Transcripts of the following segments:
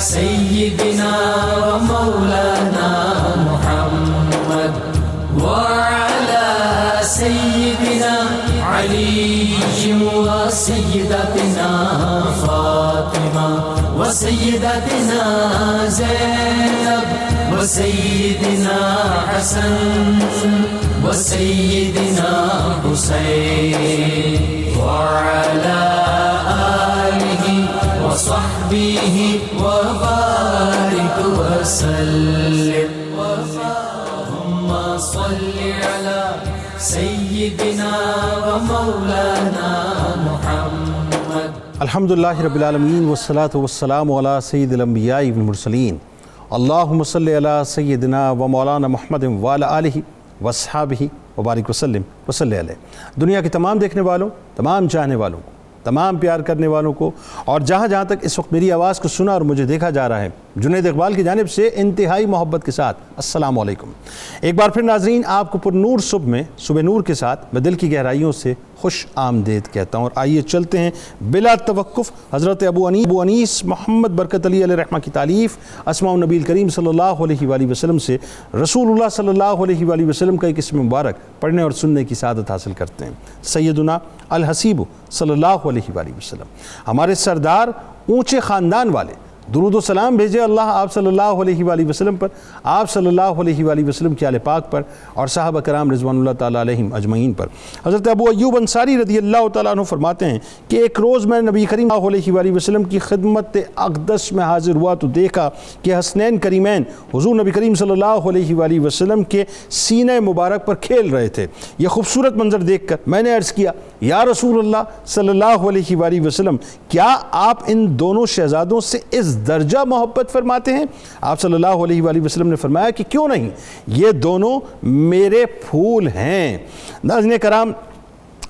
سيدنا ومولانا محمد وعلى سيدنا علي وسيدتنا فاطمة وسيدتنا زينب وسيدنا حسن وسيدنا حسين وعلى آله وصحبه وبارك وسلم اللهم صل على سيدنا ومولانا محمد. الحمدللہ رب العالمین والصلاة والسلام علی سید الانبیاء والمرسلین. اللہم صلی علی سیدنا و مولانا محمد وعلی آلہ واصحابہ وبارک وسلم وصلی علیہ. دنیا کے تمام دیکھنے والوں، تمام چاہنے والوں کو، تمام پیار کرنے والوں کو، اور جہاں جہاں تک اس وقت میری آواز کو سنا اور مجھے دیکھا جا رہا ہے، جنید اقبال کی جانب سے انتہائی محبت کے ساتھ السلام علیکم. ایک بار پھر ناظرین، آپ کو پر نور صبح نور کے ساتھ میں دل کی گہرائیوں سے خوش آمدید کہتا ہوں. اور آئیے چلتے ہیں بلا توقف حضرت ابو انیس محمد برکت علی علیہ رحمہ کی تالیف اسماء النبی کریم صلی اللہ علیہ وآلہ وسلم سے رسول اللہ صلی اللہ علیہ وآلہ وسلم کا ایک اسم مبارک پڑھنے اور سننے کی سعادت حاصل کرتے ہیں. سیدنا الحسیب صلی اللہ علیہ وآلہ وسلم، ہمارے سردار، اونچے خاندان والے، درود و سلام بھیجے اللہ آپ صلی اللہ علیہ وآلہ وسلم پر، آپ صلی اللہ علیہ وآلہ وسلم کی آل پاک پر، اور صحابہ کرام رضوان اللہ تعالیٰ علیہم اجمعین پر. حضرت ابو ایوب انصاری رضی اللہ تعالیٰ عنہ فرماتے ہیں کہ ایک روز میں نبی کریم صلی اللہ علیہ وآلہ وسلم کی خدمت اقدس میں حاضر ہوا تو دیکھا کہ حسنین کریمین حضور نبی کریم صلی اللہ علیہ وآلہ وسلم کے سینہ مبارک پر کھیل رہے تھے. یہ خوبصورت منظر دیکھ کر میں نے عرض کیا، یا رسول اللہ صلی اللہ علیہ وآلہ وسلم، کیا آپ ان دونوں شہزادوں سے اس درجہ محبت فرماتے ہیں؟ آپ صلی اللہ علیہ وآلہ وسلم نے فرمایا کہ کیوں نہیں، یہ دونوں میرے پھول ہیں. ناظرین کرام،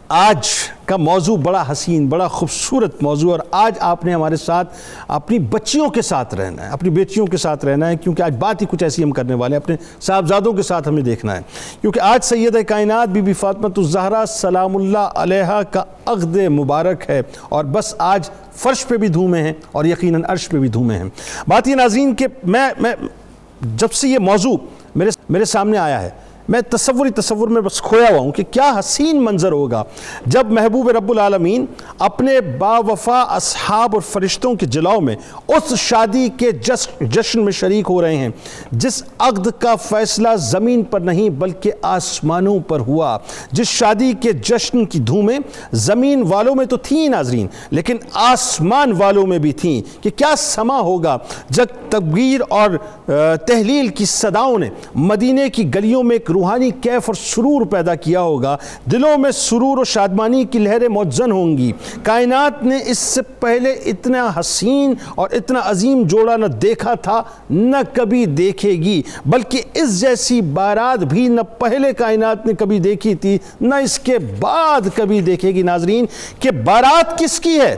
آج کا موضوع بڑا حسین، بڑا خوبصورت موضوع، اور آج آپ نے ہمارے ساتھ اپنی بچیوں کے ساتھ رہنا ہے، اپنی بیٹیوں کے ساتھ رہنا ہے، کیونکہ آج بات ہی کچھ ایسی ہم کرنے والے ہیں. اپنے صاحبزادوں کے ساتھ ہمیں دیکھنا ہے، کیونکہ آج سیدہ کائنات بی بی فاطمہ الزہرا سلام اللہ علیہا کا عقد مبارک ہے، اور بس آج فرش پہ بھی دھومے ہیں اور یقیناً عرش پہ بھی دھومے ہیں. بات یہ ناظرین کہ میں جب سے یہ موضوع میرے سامنے آیا ہے، میں تصور میں بس کھویا ہوا ہوں کہ کیا حسین منظر ہوگا جب محبوب رب العالمین اپنے با وفا اصحاب اور فرشتوں کے جلاؤ میں اس شادی کے جشن میں شریک ہو رہے ہیں جس عقد کا فیصلہ زمین پر نہیں بلکہ آسمانوں پر ہوا. جس شادی کے جشن کی دھومیں زمین والوں میں تو تھیں ناظرین، لیکن آسمان والوں میں بھی تھیں. کہ کیا سما ہوگا جب تکبیر اور تہلیل کی صداؤں نے مدینے کی گلیوں میں ایک روحانی کیف اور سرور پیدا کیا ہوگا. دلوں میں سرور و شادمانی کی لہریں موجزن ہوں گی. کائنات نے اس سے پہلے اتنا حسین اور اتنا عظیم جوڑا نہ دیکھا تھا، نہ کبھی دیکھے گی، بلکہ اس جیسی بارات بھی نہ پہلے کائنات نے کبھی دیکھی تھی نہ اس کے بعد کبھی دیکھے گی. ناظرین، کہ بارات کس کی ہے؟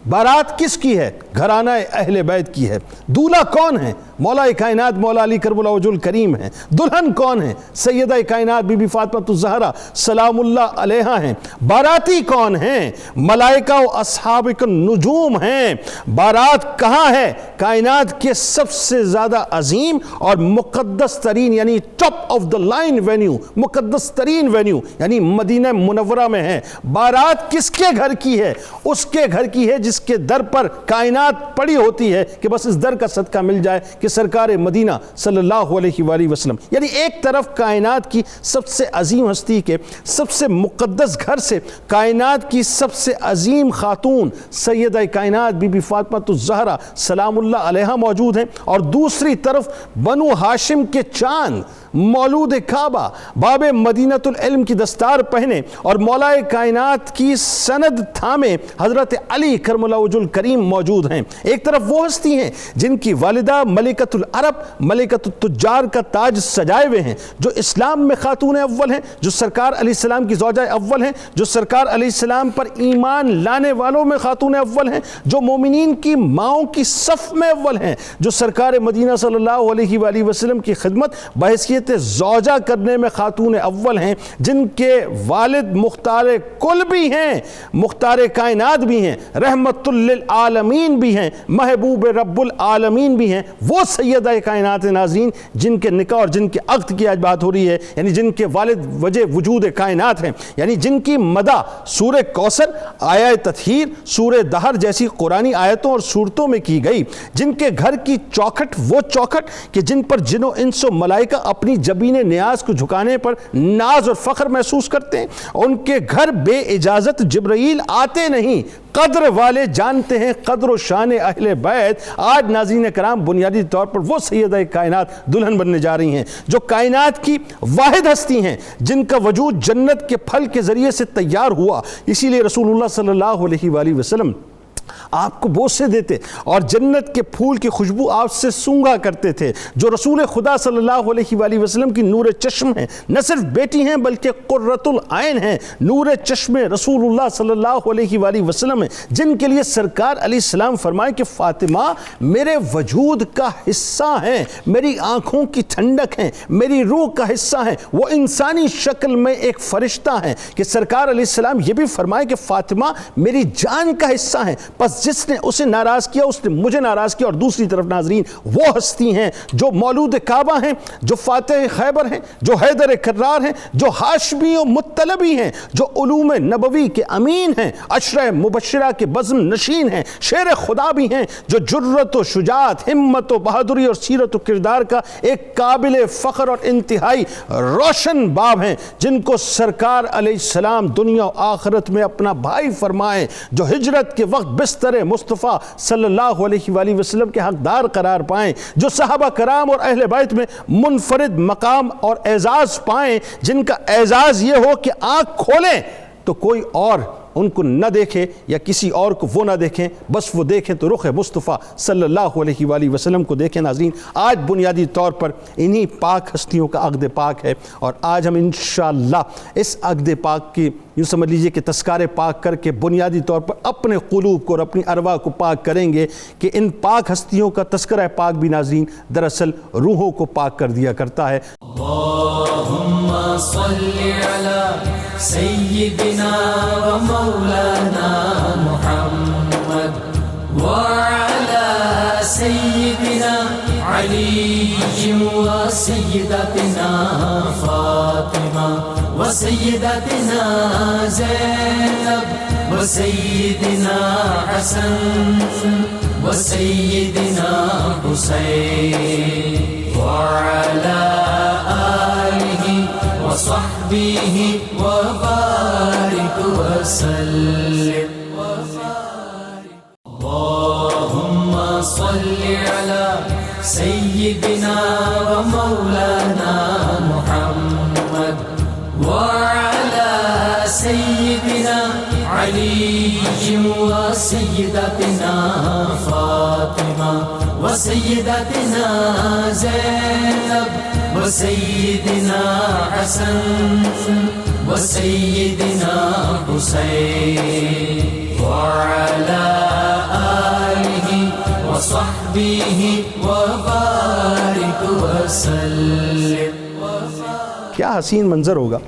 بارات کس کی ہے؟ گھرانہ اہل بیت کی ہے. دولہا کون ہے؟ مولا کائنات مولا علی کرم اللہ وجہ الکریم ہیں. دلہن کون ہے؟ سیدہ کائنات بی بی فاطمہ الزہرا سلام اللہ علیہا ہیں. باراتی کون ہیں؟ ملائکہ و اصحاب النجوم ہیں. بارات کہاں ہے؟ کائنات کے سب سے زیادہ عظیم اور مقدس ترین یعنی top of the line venue, مقدس ترین وینیو یعنی مدینہ منورہ میں ہے. بارات کس کے گھر کی ہے؟ اس کے گھر کی ہے جس کے در پر کائنات پڑی ہوتی ہے کہ بس اس در کا صدقہ مل جائے کہ سرکار مدینہ صلی اللہ علیہ وآلہ وسلم. یعنی ایک طرف کائنات کی سب سے عظیم ہستی کے سب سے مقدس گھر سے کائنات کی سب سے عظیم خاتون سیدہ کائنات بی بی فاطمہ الزہرا سلام اللہ علیہا موجود ہیں، اور دوسری طرف بنو ہاشم کے چاند مولود کعبہ باب مدینۃ العلم کی دستار پہنے اور مولا کائنات کی سند تھامے حضرت علی کرم اللہ وجہ الکریم موجود ہیں. ایک طرف وہ ہستی ہیں جن کی والدہ ملکۃ العرب ملکۃ التجار کا تاج سجائے ہوئے ہیں، جو اسلام میں خاتون اول ہیں، جو سرکار علیہ السلام کی زوجہ اول ہیں، جو سرکار علیہ السلام پر ایمان لانے والوں میں خاتون اول ہیں، جو مومنین کی ماؤں کی صف میں اول ہیں، جو سرکار مدینہ صلی اللہ علیہ وآلہ وسلم کی خدمت بحیثیت زوجہ کرنے میں خاتون اول ہیں، جن کے والد مختار کل بھی ہیں، مختار کائنات بھی ہیں، رحمت للعالمین بھی ہیں، محبوب رب العالمین بھی ہیں، وہ سیدہ کائنات ناظرین جن کے نکاح اور جن کے عقد کی آج بات ہو رہی ہے، یعنی جن کے والد وجہ وجود کائنات ہیں، یعنی جن کی مدح سورہ کوثر، آیہ تطہیر، سورہ دہر جیسی قرآنی آیتوں اور صورتوں میں کی گئی، جن کے گھر کی چوکھٹ وہ چوکھٹ کہ جن پر جن و انس و ملائکہ اپنی جبین نیاز کو جھکانے پر ناز اور فخر محسوس کرتے ہیں، ان کے گھر بے اجازت جبرائیل آتے نہیں، قدر والے جانتے ہیں قدر و شان اہل بیت۔ آج ناظرین کرام بنیادی طور پر وہ سیدہ کائنات دلہن بننے جا رہی ہیں جو کائنات کی واحد ہستی ہیں، جن کا وجود جنت کے پھل کے ذریعے سے تیار ہوا۔ اسی لیے رسول اللہ صلی اللہ علیہ وآلہ وسلم آپ کو بوسے دیتے اور جنت کے پھول کی خوشبو آپ سے سونگا کرتے تھے، جو رسول خدا صلی اللہ علیہ وآلہ وسلم کی نور چشم ہیں، نہ صرف بیٹی ہیں بلکہ قرۃ العین ہیں، نور چشم رسول اللہ صلی اللہ علیہ وآلہ وسلم ہیں، جن کے لیے سرکار علیہ السلام فرمائے کہ فاطمہ میرے وجود کا حصہ ہیں، میری آنکھوں کی ٹھنڈک ہیں، میری روح کا حصہ ہیں، وہ انسانی شکل میں ایک فرشتہ ہیں، کہ سرکار علیہ السلام یہ بھی فرمائے کہ فاطمہ میری جان کا حصہ ہیں، پس جس نے اسے ناراض کیا اس نے مجھے ناراض کیا۔ اور دوسری طرف ناظرین وہ ہستی ہیں جو مولود کعبہ ہیں، جو فاتح خیبر ہیں، جو حیدر کرار ہیں، جو ہاشمی و مطلبی ہیں، جو علوم نبوی کے امین ہیں، عشرہ مبشرہ کے بزم نشین ہیں، شیر خدا بھی ہیں، جو جرت و شجاعت، ہمت و بہادری اور سیرت و کردار کا ایک قابل فخر اور انتہائی روشن باب ہیں، جن کو سرکار علیہ السلام دنیا و آخرت میں اپنا بھائی فرمائے، جو ہجرت کے وقت بستر مصطفیٰ صلی اللہ علیہ وآلہ وسلم کے حقدار قرار پائیں، جو صحابہ کرام اور اہل بیت میں منفرد مقام اور اعزاز پائیں، جن کا اعزاز یہ ہو کہ آنکھ کھولیں تو کوئی اور ان کو نہ دیکھے یا کسی اور کو وہ نہ دیکھیں، بس وہ دیکھیں تو رخ مصطفیٰ صلی اللہ علیہ وآلہ وسلم کو دیکھیں۔ ناظرین آج بنیادی طور پر انہی پاک ہستیوں کا عقد پاک ہے، اور آج ہم انشاءاللہ اس عقد پاک کی یوں سمجھ لیجئے کہ تذکار پاک کر کے بنیادی طور پر اپنے قلوب کو اور اپنی ارواح کو پاک کریں گے کہ ان پاک ہستیوں کا تذکرہ پاک بھی ناظرین دراصل روحوں کو پاک کر دیا کرتا ہے۔ اللہم صلی علی سیدنا و مولانا محمد وعلی سیدنا علی و سیدتنا فاطمہ و سیدتنا زینب و سیدنا حسن و سیدنا حسین وعلی آلہ وصحبہ وبارک وسلم۔ اللہم صلی علی سیدنا و مولانا محمد وعلی سیدنا علی و سیدتنا فاطمہ و سیدتنا زینب و سیدنا حسن و سیدنا حسین وعلی آلہ وصحبہ وبارک وسلم۔ کیا حسین منظر ہوگا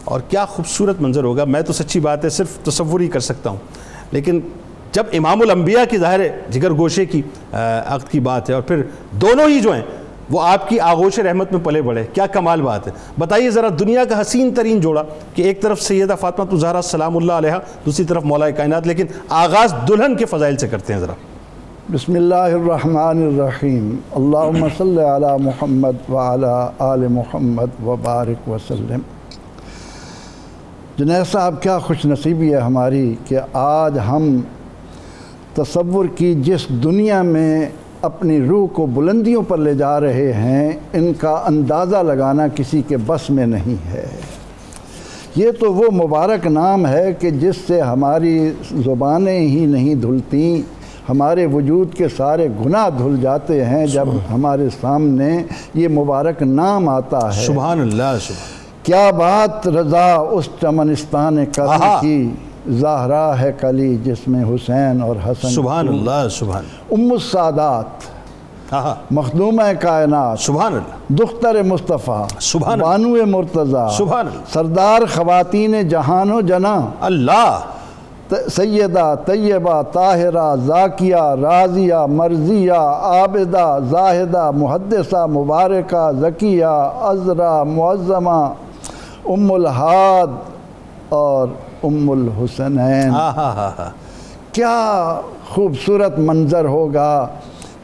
اور کیا خوبصورت منظر ہوگا، میں تو سچی بات ہے صرف تصور ہی کر سکتا ہوں، لیکن جب امام الانبیاء کی ظاہر جگر گوشے کی عقد کی بات ہے اور پھر دونوں ہی جو ہیں وہ آپ کی آغوش رحمت میں پلے بڑھے، کیا کمال بات ہے۔ بتائیے ذرا دنیا کا حسین ترین جوڑا کہ ایک طرف سیدہ فاطمہ الزہرا سلام اللہ علیہا، دوسری طرف مولا کائنات، لیکن آغاز دلہن کے فضائل سے کرتے ہیں۔ ذرا بسم اللہ الرحمن الرحیم، اللہم صلی علی محمد وعلی آل محمد وبارک وسلم۔ جنید صاحب کیا خوش نصیبی ہے ہماری کہ آج ہم تصور کی جس دنیا میں اپنی روح کو بلندیوں پر لے جا رہے ہیں، ان کا اندازہ لگانا کسی کے بس میں نہیں ہے۔ یہ تو وہ مبارک نام ہے کہ جس سے ہماری زبانیں ہی نہیں دھلتیں، ہمارے وجود کے سارے گناہ دھل جاتے ہیں جب ہمارے سامنے یہ مبارک نام آتا ہے۔ سبحان اللہ، سبحان کیا بات رضا اس چمنستان کلی کی، زہرا ہے کلی جس میں حسین اور حسن۔ سبحان اللہ، سبحان ام السادات، مخدومہ کائنات، سبحان اللہ، دختر مصطفیٰ، سبحان اللہ، بانو مرتضیٰ، سبحان اللہ، سردار خواتین جہان و جناں، اللہ، سیدہ طیبہ طاہرہ ذاکیہ راضیہ مرضیہ عابدہ زاہدہ محدثہ مبارکہ ذکیہ عذرا معظمہ ام الہاد اور ام الحسنین۔ کیا خوبصورت منظر ہوگا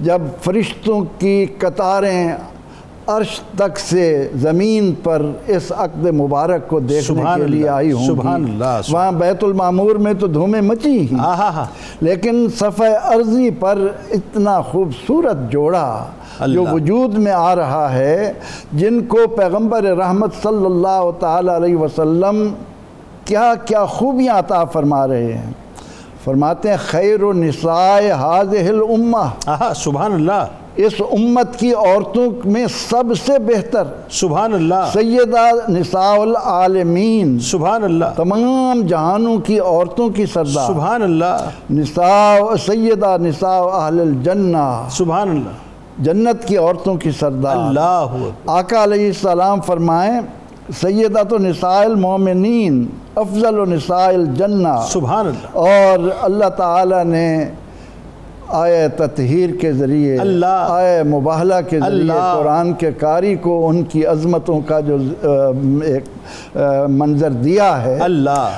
جب فرشتوں کی قطاریں عرش تک سے زمین پر اس عقد مبارک کو دیکھنے کے لیے آئی ہوں گی۔ وہاں بیت المعمور میں تو دھومیں مچی ہی، لیکن صفحہ ارضی پر اتنا خوبصورت جوڑا جو وجود میں آ رہا ہے، جن کو پیغمبر رحمت صلی اللہ تعالی علیہ وسلم کیا کیا خوبیاں عطا فرما رہے ہیں۔ فرماتے ہیں خیر النساء ہذہ الامہ، سبحان اللہ، اس امت کی عورتوں میں سب سے بہتر، سبحان اللہ، سیدہ نساء العالمین، سبحان اللہ، تمام جہانوں کی عورتوں کی سردار، سبحان اللہ، سیدہ نساء اہل الجنہ، سبحان اللہ، جنت کی عورتوں کی سردار۔ اللہ آقا علیہ السلام فرمائیں سیدۃ نساء المومنین افضل نساء الجنہ، سبحان اللہ، اور اللہ تعالیٰ نے آیہ تطہیر کے ذریعے، آیہ مباہلہ کے ذریعے قرآن کے قاری کو ان کی عظمتوں کا جو ایک منظر دیا ہے،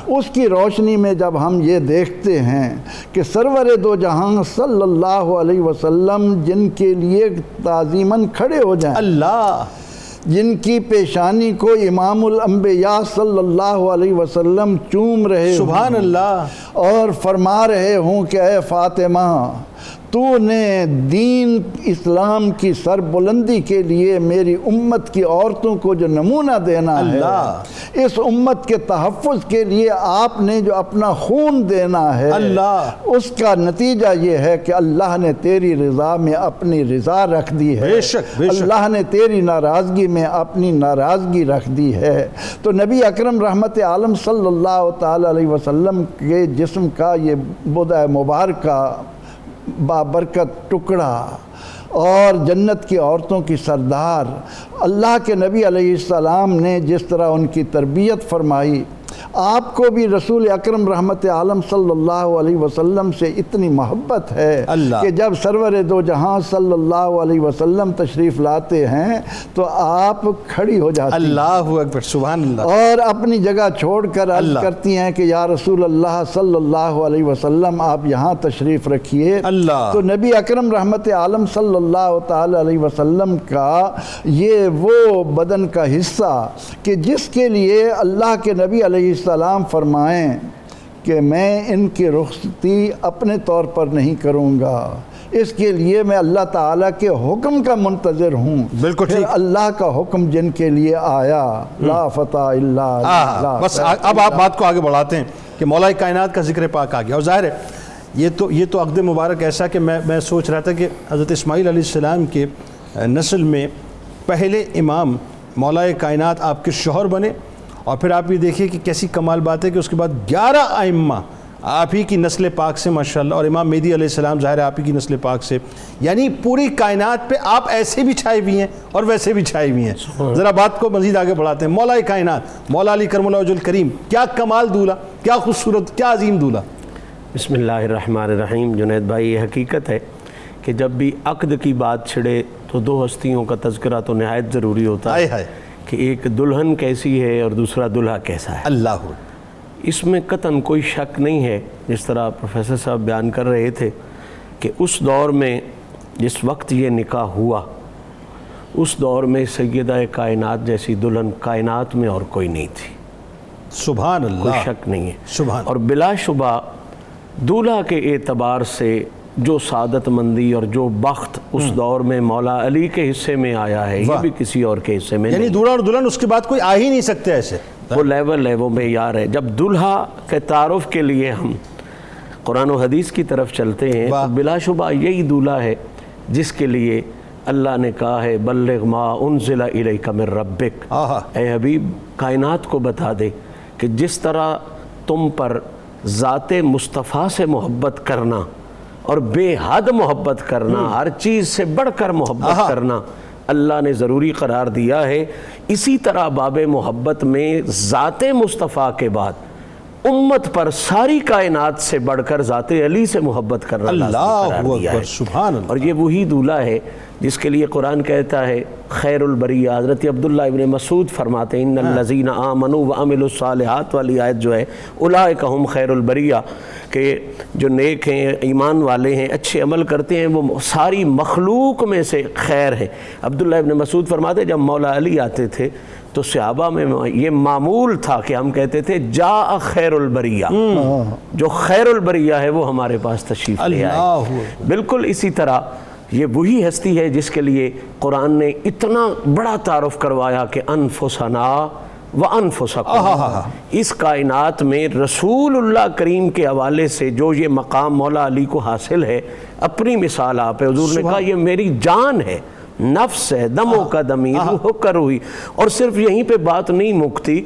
اس کی روشنی میں جب ہم یہ دیکھتے ہیں کہ سرور دو جہاں صلی اللہ علیہ وسلم جن کے لیے تعظیماً کھڑے ہو جائیں، جن کی پیشانی کو امام الانبیاء صلی اللہ علیہ وسلم چوم رہے ہوں، سبحان اللہ، اور فرما رہے ہوں کہ اے فاطمہ تو نے دین اسلام کی سر بلندی کے لیے میری امت کی عورتوں کو جو نمونہ دینا ہے، اس امت کے تحفظ کے لیے آپ نے جو اپنا خون دینا ہے، اس کا نتیجہ یہ ہے کہ اللہ نے تیری رضا میں اپنی رضا رکھ دی ہے، اللہ نے تیری ناراضگی میں اپنی ناراضگی رکھ دی ہے۔ تو نبی اکرم رحمت عالم صلی اللہ تعالی علیہ وسلم کے جسم کا یہ بدع مبارکہ بابرکت ٹکڑا اور جنت کی عورتوں کی سردار، اللہ کے نبی علیہ السلام نے جس طرح ان کی تربیت فرمائی، آپ کو بھی رسول اکرم رحمت عالم صلی اللہ علیہ وسلم سے اتنی محبت ہے کہ جب سرور دو جہاں صلی اللہ علیہ وسلم تشریف لاتے ہیں تو آپ کھڑی ہو جاتی ہیں، اللہ اکبر، سبحان اللہ، اور اپنی جگہ چھوڑ کر عرض کرتی ہیں کہ یا رسول اللہ صلی اللہ علیہ وسلم آپ یہاں تشریف رکھیے۔ تو نبی اکرم رحمت عالم صلی اللہ تعالی علیہ وسلم کا یہ وہ بدن کا حصہ کہ جس کے لیے اللہ کے نبی علیہ السلام فرمائیں کہ میں ان کی رخصتی اپنے طور پر نہیں کروں گا، اس کے لیے میں اللہ تعالیٰ کے حکم کا منتظر ہوں۔ بالکل پھر اللہ کا حکم جن کے لیے آیا، لا فتح الا اللہ۔ بس اب آپ بات کو آگے بڑھاتے ہیں کہ مولا کائنات کا ذکر پاک آ گیا، اور ظاہر ہے یہ تو عقد مبارک ایسا کہ میں سوچ رہا تھا کہ حضرت اسماعیل علیہ السلام کے نسل میں پہلے امام مولا کائنات آپ کے شوہر بنے، اور پھر آپ یہ دیکھیے کہ کیسی کمال بات ہے کہ اس کے بعد 11 ائمہ آپ ہی کی نسل پاک سے ماشاءاللہ، اور امام مہدی علیہ السلام ظاہر ہے آپ ہی کی نسل پاک سے، یعنی پوری کائنات پہ آپ ایسے بھی چھائے ہوئی ہیں اور ویسے بھی چھائے ہوئی ہیں۔ ذرا بات کو مزید آگے بڑھاتے ہیں، مولا کائنات مولا علی کرم اللہ وجہ الکریم، کیا کمال دولہا، کیا خوبصورت، کیا عظیم دولہا۔ بسم اللہ الرحمن الرحیم۔ جنید بھائی، یہ حقیقت ہے کہ جب بھی عقد کی بات چھڑے تو دو ہستیوں کا تذکرہ تو نہایت ضروری ہوتا ہے کہ ایک دلہن کیسی ہے اور دوسرا دلہا کیسا ہے۔ اللہ، اس میں قطعاً کوئی شک نہیں ہے، جس طرح پروفیسر صاحب بیان کر رہے تھے کہ اس دور میں جس وقت یہ نکاح ہوا، اس دور میں سیدہ کائنات جیسی دلہن کائنات میں اور کوئی نہیں تھی، سبحان اللہ، کوئی شک نہیں ہے۔ سبحان، اور بلا شبہ دولہا کے اعتبار سے جو سعادت مندی اور جو بخت اس دور میں مولا علی کے حصے میں آیا ہے، یہ بھی کسی اور کے حصے میں یعنی دولہا اور دلہن اس کے بعد کوئی آ ہی نہیں سکتے ایسے، وہ لیول ہے، وہ معیار ہے۔ جب دلہا کے تعارف کے لیے ہم قرآن و حدیث کی طرف چلتے ہیں تو بلا شبہ یہی دولہا ہے جس کے لیے اللہ نے کہا ہے بلغ ما انزل الیک من ربک، اے حبیب کائنات کو بتا دے کہ جس طرح تم پر ذات مصطفیٰ سے محبت کرنا اور بے حد محبت کرنا، ہر چیز سے بڑھ کر محبت کرنا اللہ نے ضروری قرار دیا ہے، اسی طرح باب محبت میں ذات مصطفیٰ کے بعد امت پر ساری کائنات سے بڑھ کر ذات علی سے محبت کرنا لازمی قرار اللہ دیا اکبر، ہے۔ سبحان اللہ۔ اور یہ وہی دولہا ہے جس کے لیے قرآن کہتا ہے خیر البریہ، حضرت عبداللہ ابن مسعود فرماتے ہیں ان الذین آمنوا وعملوا الصالحات والی آیت جو ہے اولئک ہم خیر البریہ، کہ جو نیک ہیں، ایمان والے ہیں، اچھے عمل کرتے ہیں، وہ ساری مخلوق میں سے خیر ہے۔ عبداللہ ابن مسعود فرماتے ہیں جب مولا علی آتے تھے تو صحابہ میں یہ معمول تھا کہ ہم کہتے تھے جاء خیر البریہ، جو خیر البریہ ہے وہ ہمارے پاس تشریف لے آئے۔ اللہ بالکل اسی طرح یہ وہی ہستی ہے جس کے لیے قرآن نے اتنا بڑا تعارف کروایا کہ انفسنا وانفسکم، اس کائنات میں رسول اللہ کریم کے حوالے سے جو یہ مقام مولا علی کو حاصل ہے، اپنی مثال آپ ہے، حضور نے کہا یہ میری جان ہے، نفس ہے، دموں کا دمی، روح کا روحی۔ اور صرف یہیں پہ بات نہیں مکتی،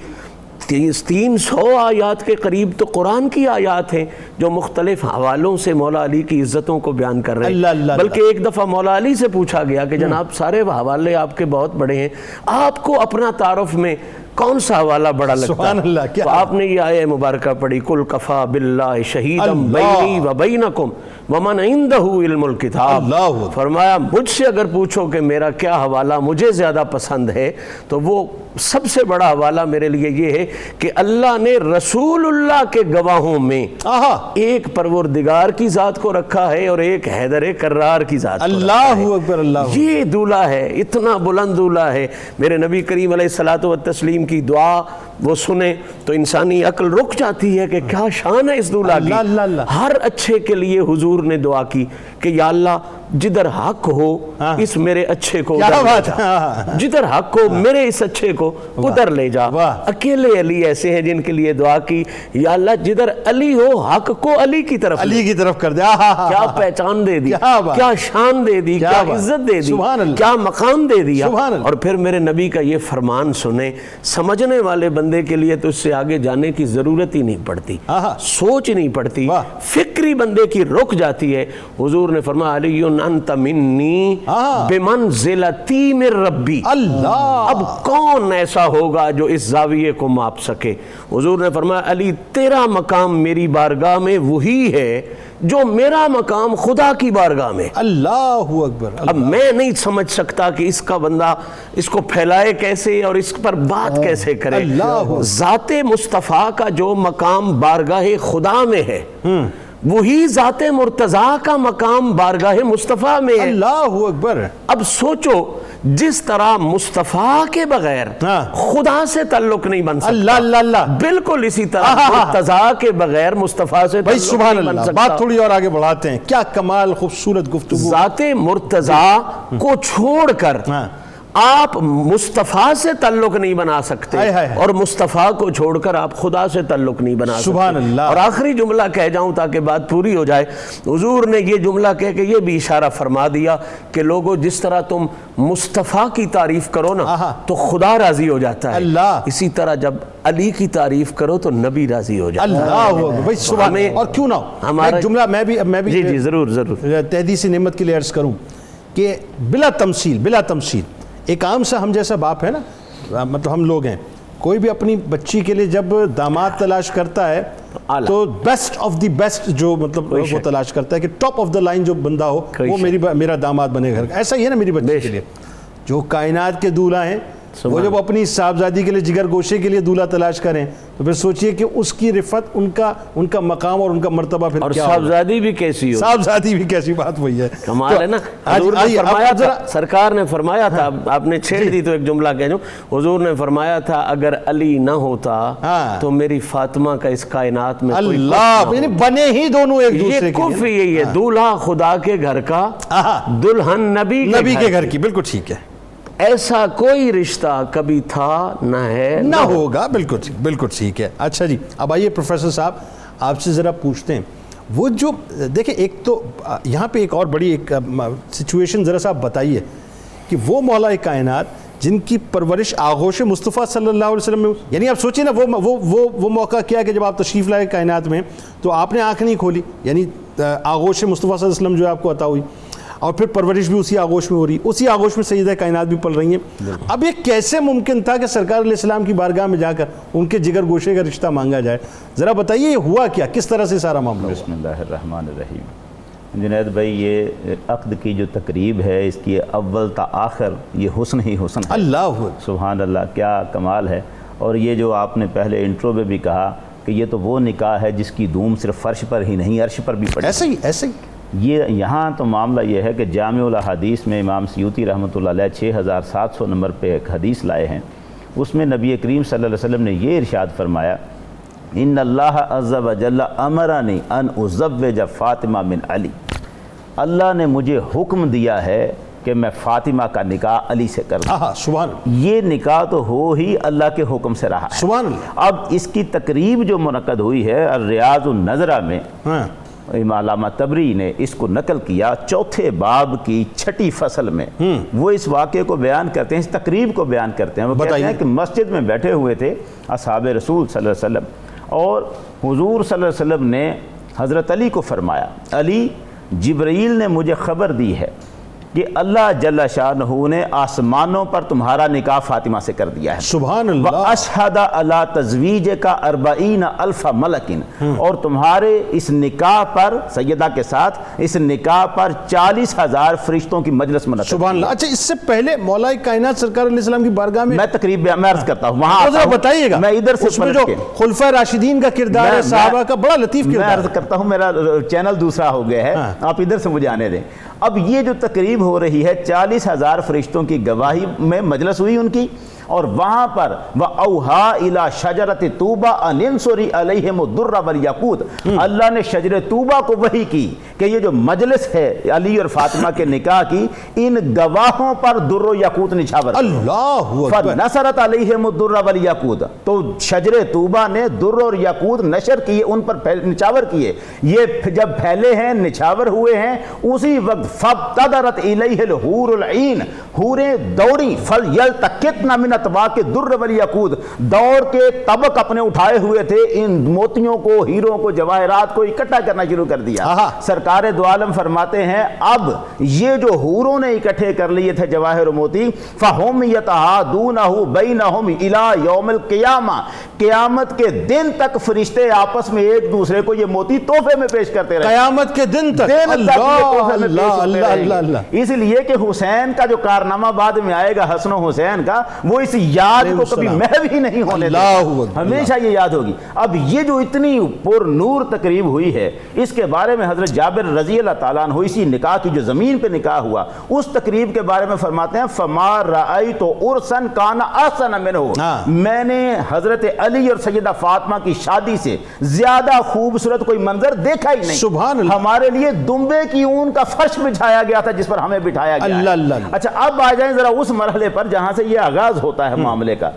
300 آیات کے قریب تو قرآن کی آیات ہیں جو مختلف حوالوں سے مولا علی کی عزتوں کو بیان کر رہے ہیں۔ بلکہ ایک دفعہ مولا علی سے پوچھا گیا کہ جناب سارے حوالے آپ کے بہت بڑے ہیں، آپ کو اپنا تعارف میں کون سا حوالہ بڑا لگتا ہے؟ تو آپ نے یہ آیہ مبارکہ پڑھی قل کفا باللہ شہیدا بینی و بینکم ومن عندہ علم الکتاب، فرمایا مجھ سے اگر پوچھو کہ میرا کیا حوالہ مجھے زیادہ پسند ہے تو وہ سب سے بڑا حوالہ میرے لیے یہ ہے کہ اللہ نے رسول اللہ کے گواہوں میں ایک پروردگار کی ذات کو رکھا ہے اور ایک حیدر کرار کی ذات کو رکھا ہے۔ اللہ اکبر، اللہ۔ یہ دولہا ہے، اتنا بلند دولہا ہے۔ میرے نبی کریم علیہ الصلوۃ والتسلیم کی دعا وہ سنیں تو انسانی عقل رک جاتی ہے کہ کیا شان ہے اس دولہا کی۔ ہر اچھے کے لیے حضور نے دعا کی کہ یا اللہ جدھر حق ہو اس میرے اچھے کو ادھر لے جا، جدھر حق ہو میرے اس اچھے کو ادھر لے جا۔ اکیلے علی ایسے ہیں جن کے لیے دعا کی یا اللہ جدھر علی ہو حق کو علی کی طرف کر دے۔ کیا پہچان دے دی، کیا شان دے دی، کیا عزت دے دی، کیا مقام دے دیا۔ اور پھر میرے نبی کا یہ فرمان سنیں، سمجھنے والے بندے کے لیے تو اس سے آگے جانے کی ضرورت ہی نہیں پڑتی، سوچ نہیں پڑتی، فکری بندے کی رک جاتی ہے۔ حضور نے فرمایا علی انت منی بمنزلتی من ربی، اب کون ایسا ہوگا جو اس زاویے کو ماپ سکے؟ حضور نے فرمایا علی تیرا مقام میری بارگاہ میں وہی ہے جو میرا مقام خدا کی بارگاہ میں۔ اللہ اکبر۔ اب میں نہیں سمجھ سکتا کہ اس کا بندہ اس کو پھیلائے کیسے اور اس پر بات کیسے کرے۔ ذات مصطفیٰ کا جو مقام بارگاہ خدا میں ہے وہی ذات مرتضیٰ کا مقام بارگاہ مصطفیٰ میں ہے۔ اللہ اکبر۔ اب سوچو جس طرح مصطفیٰ کے بغیر خدا سے تعلق نہیں بن سکتا، اللہ بالکل اسی طرح مرتضیٰ کے بغیر مصطفیٰ سے تعلق نہیں بن سکتا۔ بات تھوڑی اور آگے بڑھاتے ہیں، کیا کمال خوبصورت گفتگو۔ ذات مرتضیٰ کو چھوڑ کر آپ مصطفیٰ سے تعلق نہیں بنا سکتے اور مصطفیٰ کو چھوڑ کر آپ خدا سے تعلق نہیں بنا سکتے۔ سبحان اللہ۔ اور آخری جملہ کہہ جاؤں تاکہ بات پوری ہو جائے، حضور نے یہ جملہ کہہ کے یہ بھی اشارہ فرما دیا کہ لوگوں جس طرح تم مصطفیٰ کی تعریف کرو نا تو خدا راضی ہو جاتا ہے، اسی طرح جب علی کی تعریف کرو تو نبی راضی ہو جاتا ہے۔ اللہ بھائی سبحان۔ اور کیوں نہ ہمارا جملہ میں بھی جی ضرور تحدیث نعمت کے لیے عرض کروں کہ بلا تمثیل ایک عام سا ہم جیسا باپ ہے نا، مطلب ہم لوگ ہیں، کوئی بھی اپنی بچی کے لیے جب داماد تلاش کرتا ہے تو بیسٹ آف دی بیسٹ جو مطلب وہ تلاش کرتا ہے کہ ٹاپ آف دا لائن جو بندہ ہو وہ میرا داماد بنے گھر کا۔ ایسا ہی ہے نا میری بچی کے لیے جو کائنات کے دولہا ہیں، وہ جب اپنی صاحبزادی کے لیے جگر گوشے کے لیے دولہا تلاش کریں تو پھر سوچئے کہ اس کی رفت، ان کا مقام اور ان کا مرتبہ پھر کیا ہوگا۔ اور صاحبزادی بھی کیسی ہو، صاحبزادی بھی کیسی، بات وہی ہے، کمال ہے نا۔ حضور نے فرمایا تھا، سرکار نے فرمایا تھا، آپ نے چھیڑ دی تو ایک جملہ کہہ دوں، حضور نے فرمایا تھا اگر علی نہ ہوتا تو میری فاطمہ کا اس کائنات میں کوئی اللہ، یعنی بنے ہی دونوں ایک دوسرے کے۔ یہ کفر یہی ہے، دولہا خدا کے گھر کا، دلہن نبی کے گھر کی، بالکل ٹھیک ہے۔ ایسا کوئی رشتہ کبھی تھا نہ ہے نہ ہوگا، بالکل ٹھیک ہے۔ اچھا جی، اب آئیے پروفیسر صاحب آپ سے ذرا پوچھتے ہیں، وہ جو دیکھیں ایک تو یہاں پہ ایک اور بڑی ایک سچویشن ذرا سا آپ بتائیے کہ وہ مولا کائنات جن کی پرورش آغوش مصطفیٰ صلی اللہ علیہ وسلم میں، یعنی آپ سوچیں نا وہ موقع کیا کہ جب آپ تشریف لائے کائنات میں تو آپ نے آنکھ نہیں کھولی، یعنی آغوش مصطفیٰ صلی اللہ علیہ وسلم جو آپ کو عطا ہوئی، اور پھر پرورش بھی اسی آغوش میں ہو رہی، اسی آغوش میں سیدہ کائنات بھی پل رہی ہیں. اب یہ کیسے ممکن تھا کہ سرکار علیہ السلام کی بارگاہ میں جا کر ان کے جگر گوشے کا رشتہ مانگا جائے؟ ذرا بتائیے یہ ہوا کیا، کس طرح سے سارا معاملہ ہوا؟ بسم اللہ الرحمن الرحیم. جنید بھائی، یہ عقد کی جو تقریب ہے اس کی اول تا آخر یہ حسن ہی حسن ہے. اللہ اکبر، سبحان اللہ، کیا کمال ہے. اور یہ جو آپ نے پہلے انٹرو میں بھی کہا کہ یہ تو وہ نکاح ہے جس کی دھوم صرف فرش پر ہی نہیں عرش پر بھی پڑی. ایسے ہی یہ یہاں تو معاملہ یہ ہے کہ جامع الاحادیث میں امام سیوطی رحمۃ اللہ علیہ 6700 نمبر پہ ایک حدیث لائے ہیں. اس میں نبی کریم صلی اللہ علیہ وسلم نے یہ ارشاد فرمایا، ان اللہ عز و جل امرنی ان ازوج فاطمہ من علی. اللہ نے مجھے حکم دیا ہے کہ میں فاطمہ کا نکاح علی سے کر دوں. سبحان اللہ. یہ نکاح تو ہو ہی اللہ کے حکم سے رہا ہے. سبحان اللہ. اب اس کی تقریب جو منعقد ہوئی ہے الریاض النظرہ میں، علامہ طبری نے اس کو نقل کیا 4 باب کی 6 فصل میں. وہ اس واقعے کو بیان کرتے ہیں، اس تقریب کو بیان کرتے ہیں. وہ کہتے ہیں کہ مسجد میں بیٹھے ہوئے تھے اصحاب رسول صلی اللہ علیہ وسلم، اور حضور صلی اللہ علیہ وسلم نے حضرت علی کو فرمایا، علی، جبرائیل نے مجھے خبر دی ہے کہ اللہ جل شانہ نے آسمانوں پر تمہارا نکاح فاطمہ سے کر دیا ہے. سبحان اللہ. وَأَشْهَدَ عَلَىٰ تَزْوِيجِكَ 40 أَلْفَ مَلَكٍ، اور تمہارے اس نکاح پر، سیدہ کے ساتھ اس نکاح پر 40,000 فرشتوں کی مجلس منعقد. سبحان اللہ. اچھا، اس سے پہلے مولا کائنات سرکار علیہ السلام کی بارگاہ میں میں تقریب میں عرض کرتا ہوں، وہاں ذرا بتائیے گا. میں ادھر سے اس میں جو خلفائے راشدین کا کردار ہے، صحابہ کا بڑا لطیف میں کردار عرض کرتا ہوں، میرا چینل دوسرا ہو گیا ہے، آپ ادھر سے مجھے آنے دیں. اب یہ جو تقریب ہو رہی ہے 40,000 فرشتوں کی گواہی میں مجلس ہوئی ان کی، اور وہاں پر وَأَوْحَىٰ إِلَىٰ شَجَرَةِ طُوبَىٰ أَنِ انصُرِ عَلَيْهِمُ الدُّرَّ وَالْيَاقُوتَ. اللہ نے شجر طوبہ کو وحی کی کہ یہ جو مجلس ہے علی اور فاطمہ کے نکاح کی، ان گواہوں پر در و یاقوت نچھاور. اللہ اکبر. فَنَصَرَتْ عَلَيْهِمُ الدُّرَّ وَالْيَاقُوتَ، تو شجر طوبہ نے در اور یاقوت نشر کیے، ان پر نچھاور کیے. یہ جب پھیلے ہیں، نچھاور ہوئے ہیں، اسی وقت فَابْتَدَرَتْ إِلَيْهِ الْحُورُ الْعِينُ، حوریں دوڑی، فَلْيَلْتَقِطْنَ مِنْ أَطْبَاقِ الدُّرِّ وَالْيَاقُوتِ، دوڑ کے طبق اپنے اٹھائے ہوئے تھے، ان موتیوں کو، ہیروں کو، جواہرات کو اکٹھا کرنا شروع کر دیا. سرکار دو عالم فرماتے ہیں اب یہ جو حوروں نے اکٹھے کر لیے تھے جواہر و موتی، فَهُمْ يَتَحَادُونَهُ بَيْنَهُمْ إِلَىٰ يَوْمِ الْقِيَامَةِ، قیامت کے دن تک فرشتے آپس میں ایک دوسرے کو یہ موتی تحفے میں پیش کرتے رہے. قیامت کے دن تک. اللہ. اس لیے کہ حسین کا جو کارنامہ بعد میں آئے گا، حسن و حسین کا، وہ اس یاد کو کبھی محو ہی نہیں ہونے دے گا، ہمیشہ یہ یاد ہوگی. اب یہ جو اتنی پر نور تقریب ہوئی ہے، اس کے بارے میں حضرت جابر رضی اللہ تعالیٰ عنہ اسی نکاح کی جو زمین پہ نکاح ہوا اس تقریب کے بارے میں فرماتے ہیں، فَمَا رَأَيْتُ عُرْسًا كَانَ أَحْسَنَ مِنْهُ، میں نے حضرت علی اور سیدہ فاطمہ کی شادی سے زیادہ خوبصورت کوئی منظر دیکھا ہی نہیں. سبحان اللہ. ہمارے لیے دمبے کی اون کا فرش بچھایا گیا تھا جس پر ہمیں بٹھایا گیا. اللہ. اچھا، اب آ جائیں ذرا اس مرحلے پر جہاں سے یہ آغاز ہوتا ہے معاملے کا.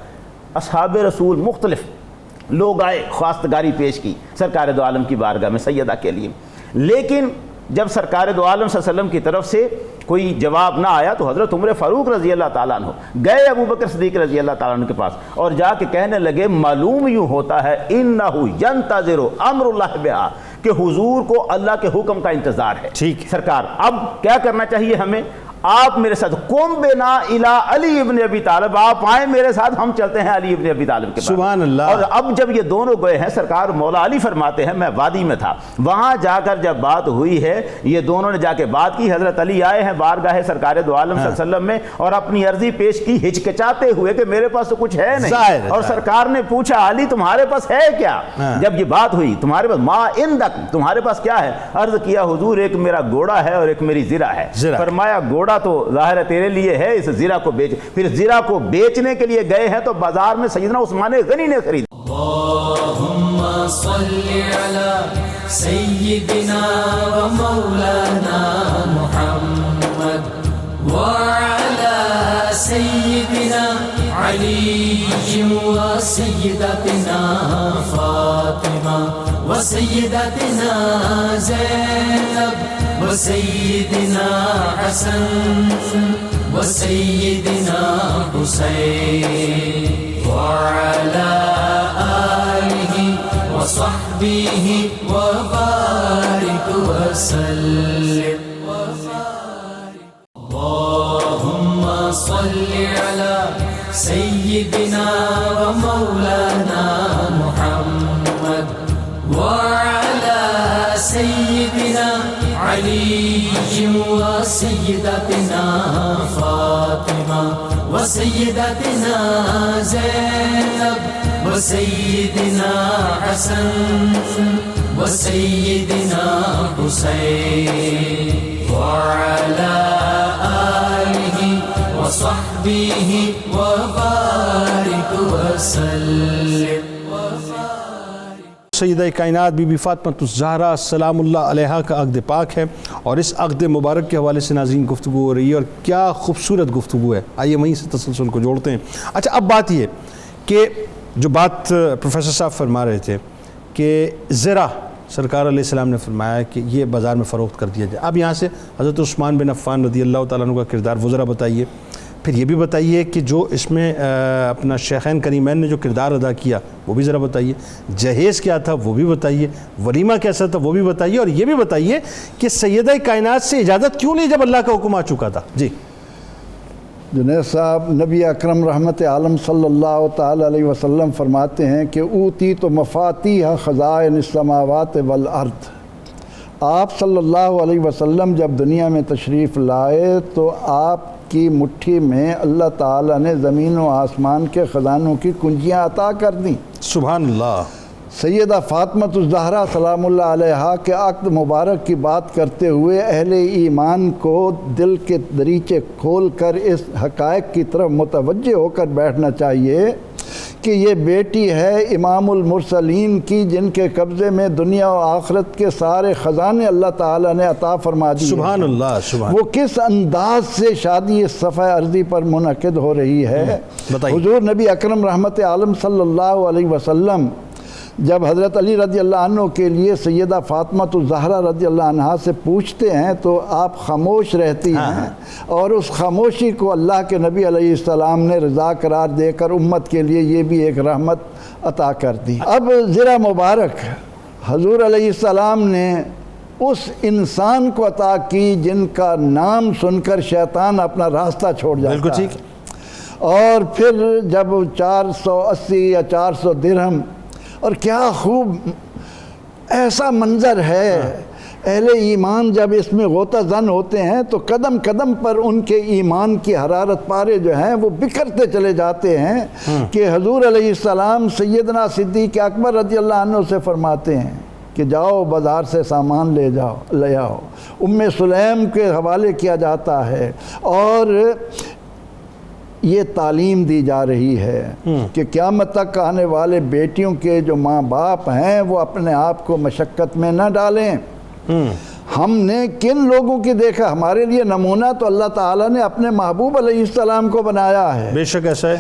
اصحاب رسول مختلف لوگ آئے، خواستگاری پیش کی سرکار دو عالم کی بارگاہ میں سیدہ کے لیے، لیکن جب سرکار دو عالم صلی اللہ علیہ وسلم کی طرف سے کوئی جواب نہ آیا تو حضرت عمر فاروق رضی اللہ تعالیٰ عنہ گئے ابو بکر صدیق رضی اللہ تعالیٰ عنہ کے پاس، اور جا کے کہنے لگے معلوم یوں ہوتا ہے انہو ینتظر امر اللہ بہا، کہ حضور کو اللہ کے حکم کا انتظار ہے. ٹھیک سرکار، اب کیا کرنا چاہیے ہمیں؟ آپ میرے ساتھ قم بنا الی علی ابن ابی طالب، آپ آئیں میرے ساتھ، ہم چلتے ہیں علی ابن ابی طالب کے پاس. سبحان اللہ. اور اب جب یہ دونوں گئے ہیں، سرکار مولا علی فرماتے ہیں میں وادی میں تھا، وہاں جا کر جب بات ہوئی ہے، یہ دونوں نے جا کے بات کی، حضرت علی آئے ہیں بارگاہ سرکار دو عالم صلی اللہ علیہ وسلم میں اور اپنی عرضی پیش کی ہچکچاتے ہوئے کہ میرے پاس تو کچھ ہے نہیں. اور سرکار نے پوچھا علی تمہارے پاس ہے کیا؟ جب یہ بات ہوئی تمہارے پاس ما عندک، تمہارے پاس کیا ہے؟ عرض کیا حضور ایک میرا گھوڑا ہے اور ایک میری زرہ ہے. فرمایا گھوڑا تو ظاہر ہے تیرے لیے ہے، اس زرہ کو بیچ. پھر زرہ کو بیچنے کے لیے گئے ہیں تو بازار میں سیدنا عثمان غنی نے خرید. اللہم صلی علی سیدنا و مولانا محمد وعلی سیدنا علی و سیدتنا فاطمہ و سیدتنا زینب و سیدنا حسن و سیدنا حسین وعلى آله وصحبه وبارك وسلم. سيدنا علي وسيدتنا فاطمة وسيدتنا زينب وسيدنا حسن وسيدنا حسين وعلى آله وصحبه وبارك وسلم. سیدہ کائنات بی بی فاطمہ الزہرا سلام اللہ علیہا کا عقد پاک ہے، اور اس عقد مبارک کے حوالے سے ناظرین گفتگو ہو رہی ہے، اور کیا خوبصورت گفتگو ہے. آئیے وہیں سے تسلسل کو جوڑتے ہیں. اچھا، اب بات یہ کہ جو بات پروفیسر صاحب فرما رہے تھے کہ زرہ سرکار علیہ السلام نے فرمایا کہ یہ بازار میں فروخت کر دیا جائے. اب یہاں سے حضرت عثمان بن عفان رضی اللہ تعالیٰ عنہ کا کردار وہ ذرا بتائیے. پھر یہ بھی بتائیے کہ جو اس میں اپنا شیخین کریمین نے جو کردار ادا کیا وہ بھی ذرا بتائیے. جہیز کیا تھا وہ بھی بتائیے. ولیمہ کیسا تھا وہ بھی بتائیے. اور یہ بھی بتائیے کہ سیدہ کائنات سے اجازت کیوں لی جب اللہ کا حکم آ چکا تھا. جی جنید صاحب، نبی اکرم رحمت عالم صلی اللہ تعالی علیہ وسلم فرماتے ہیں کہ اوتی تو مفاتیح خزائن السماوات والارض. آپ صلی اللہ علیہ وسلم جب دنیا میں تشریف لائے تو آپ کی مٹھی میں اللہ تعالیٰ نے زمین و آسمان کے خزانوں کی کنجیاں عطا کر دیں. سبحان اللہ. سیدہ فاطمہ الزہرا سلام اللہ علیہا کے عقد مبارک کی بات کرتے ہوئے اہل ایمان کو دل کے دریچے کھول کر اس حقائق کی طرف متوجہ ہو کر بیٹھنا چاہیے کہ یہ بیٹی ہے امام المرسلین کی، جن کے قبضے میں دنیا و آخرت کے سارے خزانے اللہ تعالیٰ نے عطا فرما دی. سبحان اللہ. سبحان. وہ کس انداز سے شادی اس صفحہ ارضی پر منعقد ہو رہی ہے. بتائیے. حضور نبی اکرم رحمت عالم صلی اللہ علیہ وسلم جب حضرت علی رضی اللہ عنہ کے لیے سیدہ فاطمہ الزہرا رضی اللہ عنہا سے پوچھتے ہیں تو آپ خاموش رہتی ہیں، اور اس خاموشی کو اللہ کے نبی علیہ السلام نے رضا قرار دے کر امت کے لیے یہ بھی ایک رحمت عطا کر دی. اب زرہ مبارک حضور علیہ السلام نے اس انسان کو عطا کی جن کا نام سن کر شیطان اپنا راستہ چھوڑ جاتا ہے. بالکل ٹھیک. اور پھر جب 480 یا 400 درہم، اور کیا خوب ایسا منظر ہے، اہل ایمان جب اس میں غوطہ زن ہوتے ہیں تو قدم قدم پر ان کے ایمان کی حرارت پارے جو ہیں وہ بکھرتے چلے جاتے ہیں کہ حضور علیہ السلام سیدنا صدیق اکبر رضی اللہ عنہ سے فرماتے ہیں کہ جاؤ بازار سے سامان لے آؤ. ام سلیم کے حوالے کیا جاتا ہے، اور یہ تعلیم دی جا رہی ہے کہ قیامت تک آنے والے بیٹیوں کے جو ماں باپ ہیں وہ اپنے آپ کو مشقت میں نہ ڈالیں. ہم نے کن لوگوں کی دیکھا؟ ہمارے لیے نمونہ تو اللہ تعالیٰ نے اپنے محبوب علیہ السلام کو بنایا ہے. بے شک ایسا ہے.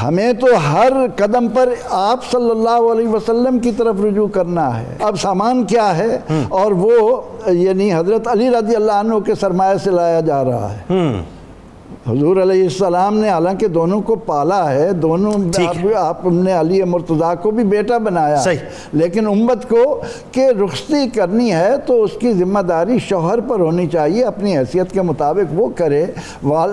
ہمیں تو ہر قدم پر آپ صلی اللہ علیہ وسلم کی طرف رجوع کرنا ہے. اب سامان کیا ہے؟ اور وہ یعنی حضرت علی رضی اللہ عنہ کے سرمایہ سے لایا جا رہا ہے. حضور علیہ السلام نے حالانکہ دونوں کو پالا ہے، دونوں آپ نے علی مرتضیٰ کو بھی بیٹا بنایا، لیکن امت کو کہ رخصتی کرنی ہے تو اس کی ذمہ داری شوہر پر ہونی چاہیے، اپنی حیثیت کے مطابق وہ کرے.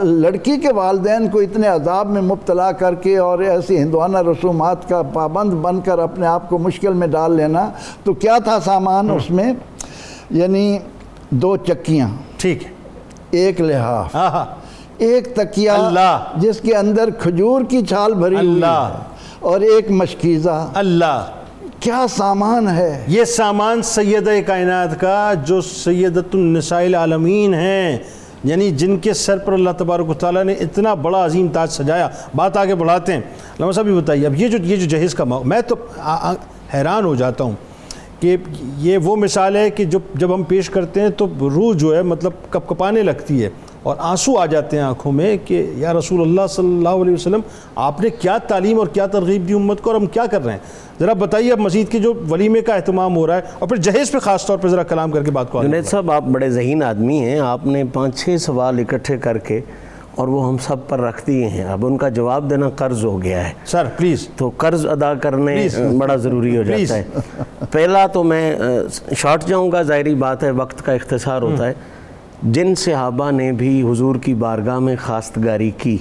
لڑکی کے والدین کو اتنے عذاب میں مبتلا کر کے اور ایسی ہندوانہ رسومات کا پابند بن کر اپنے آپ کو مشکل میں ڈال لینا. تو کیا تھا سامان اس میں؟ یعنی 2 چکیاں، ٹھیک، 1 لحاف، ایک تکیہ جس کے اندر کھجور کی چھال بھری ہوئی ہے، اور 1 مشکیزہ. اللہ، کیا سامان ہے! یہ سامان سیدہ کائنات کا جو سیدۃ النساء العالمین ہیں، یعنی جن کے سر پر اللہ تبارک و تعالیٰ نے اتنا بڑا عظیم تاج سجایا. بات آگے بڑھاتے ہیں. علامہ صاحب بھی بتائیے، اب یہ جو جہیز کا میں تو حیران ہو جاتا ہوں کہ یہ وہ مثال ہے کہ جب ہم پیش کرتے ہیں تو روح جو ہے مطلب کپکپانے لگتی ہے اور آنسو آ جاتے ہیں آنکھوں میں کہ یا رسول اللہ صلی اللہ علیہ وسلم، آپ نے کیا تعلیم اور کیا ترغیب دی امت کو، اور ہم کیا کر رہے ہیں. ذرا بتائیے اب مزید کہ جو ولیمے کا اہتمام ہو رہا ہے اور پھر جہیز پہ خاص طور پہ ذرا کلام کر کے بات کو. جنید صاحب، آپ بڑے ذہین آدمی ہیں، آپ نے 5-6 سوال اکٹھے کر کے اور وہ ہم سب پر رکھ دیے ہیں. اب ان کا جواب دینا قرض ہو گیا ہے. Sir please. تو قرض ادا کرنے بڑا ضروری ہو جاتا ہے. پہلا تو میں شارٹ جاؤں گا، ظاہری بات ہے وقت کا اختصار ہوتا ہے. جن صحابہ نے بھی حضور کی بارگاہ میں خواستگاری کی،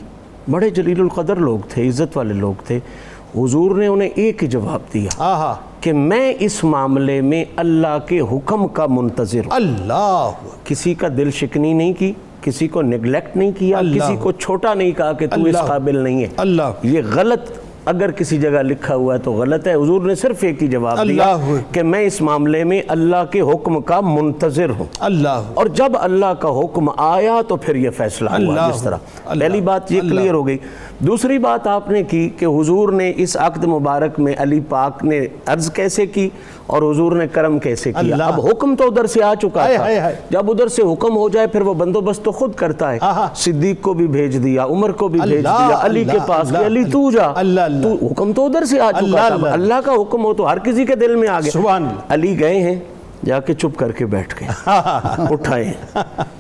بڑے جلیل القدر لوگ تھے، عزت والے لوگ تھے، حضور نے انہیں ایک ہی جواب دیا آہا کہ میں اس معاملے میں اللہ کے حکم کا منتظر ہوں. اللہ کسی کا دل شکنی نہیں کی، کسی کو نیگلیکٹ نہیں کیا، کسی کو چھوٹا نہیں کہا کہ تو اس قابل نہیں ہے. اللہ یہ غلط اگر کسی جگہ لکھا ہوا ہے تو غلط ہے. حضور نے صرف ایک ہی جواب دیا اللہ کہ میں اس معاملے میں اللہ کے حکم کا منتظر ہوں. اللہ اور جب اللہ کا حکم آیا تو پھر یہ فیصلہ ہوا. اللہ جس طرح اللہ پہلی بات یہ کلیئر ہو گئی. دوسری بات آپ نے کی کہ حضور نے اس عقد مبارک میں علی پاک نے عرض کیسے کی اور حضور نے کرم کیسے کیا. اللہ. اب حکم تو ادھر سے آ چکا ہائے تھا. ہائے ہائے. جب ادھر سے حکم ہو جائے پھر وہ بندوبست تو خود کرتا ہے. آہا. صدیق کو بھی بھیج دیا، عمر کو بھی بھیج اللہ، دیا، علی کے اللہ، پاس کہ اللہ، علی تو جا. اللہ، اللہ. تو حکم تو ادھر سے آ چکا اللہ، تھا. اللہ. اللہ کا حکم ہو تو ہر کسی کے دل میں آ گیا. سبحان اللہ. علی گئے ہیں، جا کے چپ کر کے بیٹھ گئے، اٹھائے.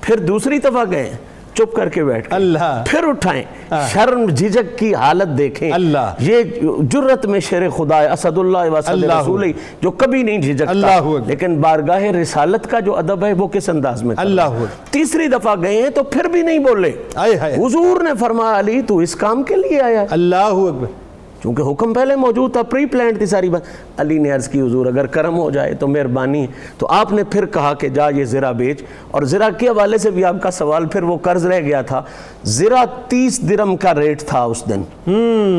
پھر دوسری دفعہ گئے، چپ کر کے بیٹھ گئے، اللہ. پھر اٹھائیں. شرم جھجک کی حالت دیکھیں. اللہ. یہ جرت میں شیر خدا ہے، اسد اللہ و اسد اللہ. رسول، جو کبھی نہیں جھجکتا. اللہ اکبر. لیکن بارگاہ رسالت کا جو ادب ہے وہ کس انداز میں کرنا ہے. اللہ اکبر. تیسری دفعہ گئے ہیں تو پھر بھی نہیں بولے. ہائے ہائے. حضور نے فرمایا علی تو اس کام کے لیے آیا ہے. اللہ اکبر. چونکہ حکم پہلے موجود تھا، پری پلانڈ تھی ساری بات. علی نے عرض کی حضور اگر کرم ہو جائے تو مہربانی ہے. تو آپ نے پھر کہا کہ جا یہ زرہ بیچ. اور زرہ کے حوالے سے بھی آپ کا سوال پھر وہ قرض رہ گیا تھا. زرہ 30 درم کا ریٹ تھا اس دن.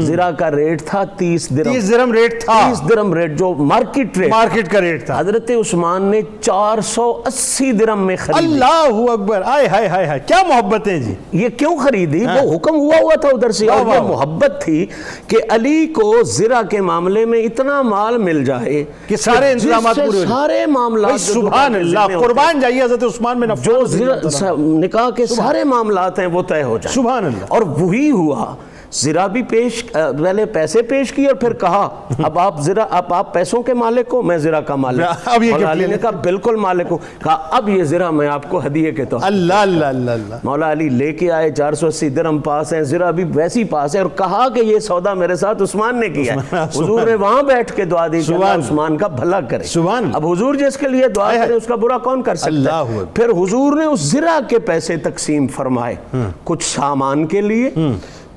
زرہ کا ریٹ تھا 30 درم. 30 درم ریٹ تھا. 30 درم ریٹ جو مارکیٹ ریٹ، مارکیٹ کا ریٹ تھا. حضرت عثمان نے 480 درم میں خریدی. اللہ اکبر. آئے ہائے ہائے ہائے، کیا محبت ہے جی. یہ کیوں خریدی؟ وہ حکم ہوا تھا ادھر سے. اور یہ محبت تھی کہ علی کو زرہ کے معاملے میں اتنا مال مل جائے کہ سارے انتظامات پورے ہو جائیں. سارے معاملات سبحان اللہ. قربان جائیے حضرت عثمان بن عفان جو نکاح کے سارے معاملات ہیں وہ طے ہو جائیں. سبحان اللہ. اور وہی ہوا. زرہ بھی پہلے پیسے پیش کی اور پھر کہا اب آپ پیسوں کے مالک ہو، میں زرہ کا مالک. اب یہ علی نے کہا بالکل مالک ہوں. کہا اب یہ زرہ میں آپ کو ہدیے کے طور. اللہ اللہ اللہ اللہ. مولا علی لے کے آئے. 480 درہم پاس ہیں، زرہ بھی ویسی پاس ہے. اور کہا کہ یہ سودا میرے ساتھ عثمان نے کیا ہے. حضور نے وہاں بیٹھ کے دعا دی کہ اللہ عثمان کا بھلا کرے. اب حضور جس کے لیے دعا کرے اس کا برا کون کر سکتا ہے. پھر حضور نے اس زرہ کے پیسے تقسیم فرمائے، کچھ سامان کے لیے،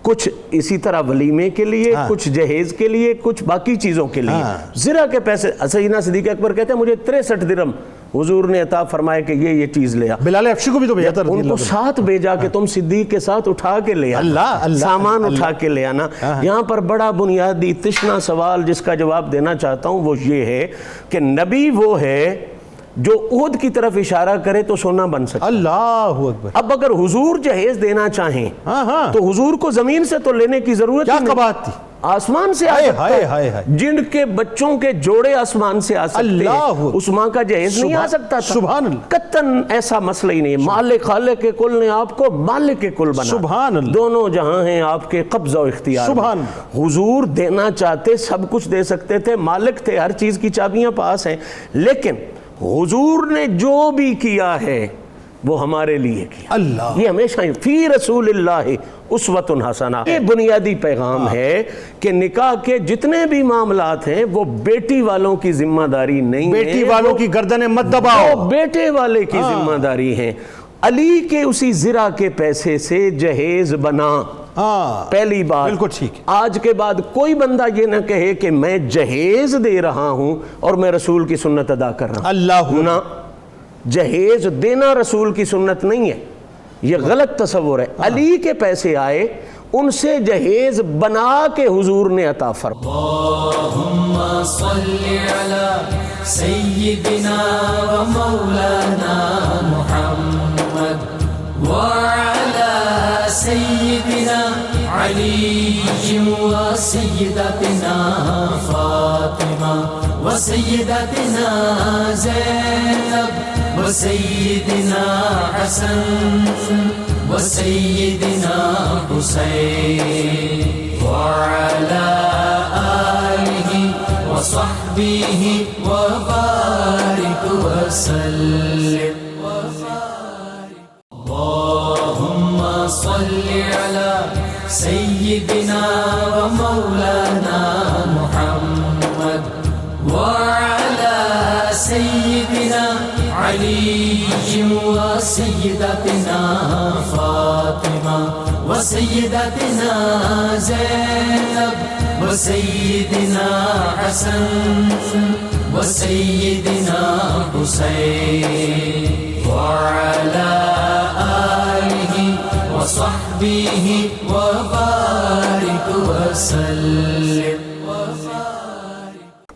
کچھ اسی طرح ولیمے کے لیے، کچھ جہیز کے لیے، کچھ باقی چیزوں کے لیے. زرہ کے پیسے سیدنا صدیق اکبر کہتے ہیں مجھے 63 درہم حضور نے عطا فرمایا کہ یہ چیز لے آ. بلال حبشی کو بھی تو بھیجا تھا. ان کو ساتھ بھیجا کہ تم صدیق کے ساتھ اٹھا کے لے آنا، سامان اٹھا کے لے آنا. یہاں پر بڑا بنیادی تشنا سوال جس کا جواب دینا چاہتا ہوں وہ یہ ہے کہ نبی وہ ہے جو احد کی طرف اشارہ کرے تو سونا بن سکتا. اللہ اکبر. اب اگر حضور جہیز دینا چاہیں تو حضور کو زمین سے تو لینے کی ضرورت کیا بات تھی. آسمان سے آ سکتا ہے. جن کے بچوں کے جوڑے آسمان سے آ سکتے ہیں، اس ماں کا جہیز نہیں آ سکتا تھا. سبحان اللہ. قطعاً ایسا مسئلہ ہی نہیں. مالک خالق کے کل نے آپ کو مالک کے کل بنا. سبحان اللہ. دونوں جہاں ہیں آپ کے قبضہ و اختیار. سبحان اللہ. حضور دینا چاہتے سب کچھ دے سکتے تھے، مالک تھے، ہر چیز کی چابیاں پاس ہیں. لیکن حضور نے جو بھی کیا ہے وہ ہمارے لیے کیا. اللہ. یہ ہمیشہ فی رسول اللہ اسوۃ حسنہ. یہ بنیادی پیغام ہے کہ نکاح کے جتنے بھی معاملات ہیں وہ بیٹی والوں کی ذمہ داری نہیں ہے. بیٹی والوں کی گردنیں مت دباؤ. وہ بیٹے والے کی ذمہ داری ہے. علی کے اسی زرہ کے پیسے سے جہیز بنا. پہلی بات بالکل ٹھیک. آج کے بعد کوئی بندہ یہ نہ کہے کہ میں جہیز دے رہا ہوں اور میں رسول کی سنت ادا کر رہا ہوں. اللہ نہ، جہیز دینا رسول کی سنت نہیں ہے، یہ غلط تصور ہے. علی کے پیسے آئے، ان سے جہیز بنا کے حضور نے عطا فرمایا. اللہم صلی علی سیدنا و مولانا محمد وعلی سیدنا علی و سیدتنا فاطمہ و سیدتنا زینب و سیدنا حسن و سیدنا حسین وعلی آلہ و صحبہ و بارک وسلم. اللہم صلی علی سیدنا و مولانا محمد وعلی سیدنا علی و سیدتنا فاطمہ و سیدتنا زینب وسيدنا حسن وسيدنا حسين وعلى آله وصحبه وبارك وسلم.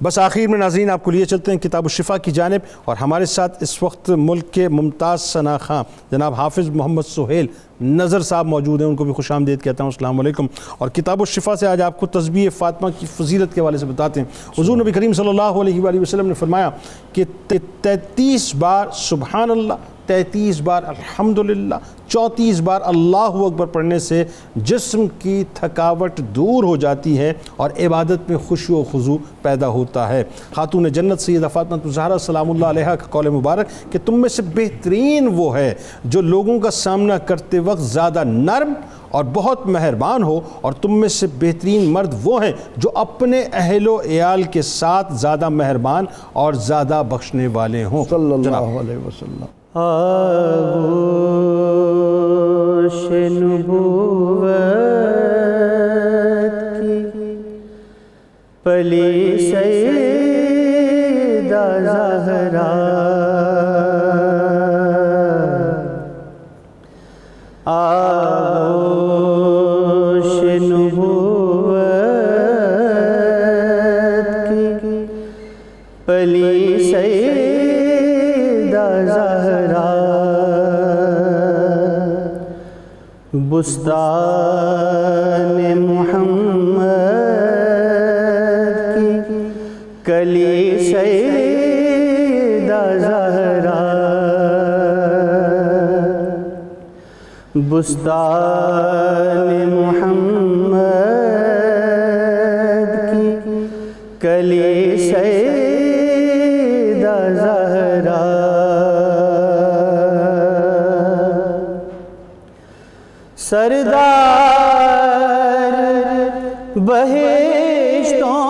بس آخر میں ناظرین آپ کو لیے چلتے ہیں کتاب الشفا کی جانب، اور ہمارے ساتھ اس وقت ملک کے ممتاز ثنا خواں جناب حافظ محمد سہیل نظر صاحب موجود ہیں. ان کو بھی خوش آمدید کہتا ہوں. السلام علیکم. اور کتاب الشفا سے آج آپ کو تسبیح فاطمہ کی فضیلت کے حوالے سے بتاتے ہیں. حضور نبی کریم صلی اللہ علیہ وآلہ وسلم نے فرمایا کہ 33 بار سبحان اللہ، 33 بار الحمدللہ، 34 بار اللہ اکبر پڑھنے سے جسم کی تھکاوٹ دور ہو جاتی ہے اور عبادت میں خشوع و خضوع پیدا ہوتا ہے. خاتون جنت سیدہ فاطمہ الزہرا سلام اللہ علیہا کا قول مبارک کہ تم میں سے بہترین وہ ہے جو لوگوں کا سامنا کرتے وقت زیادہ نرم اور بہت مہربان ہو، اور تم میں سے بہترین مرد وہ ہیں جو اپنے اہل و عیال کے ساتھ زیادہ مہربان اور زیادہ بخشنے والے ہوں. صلی اللہ علیہ وسلم. آغوش نبوت کی پلی سیدہ زہرا، آغوش نبوت کی پلی سیدہ زہرا، بستان محمد کی کلی سیدہ زہرا، بستان محمد کی کلی سیدہ زہرا، سردار بہشتوں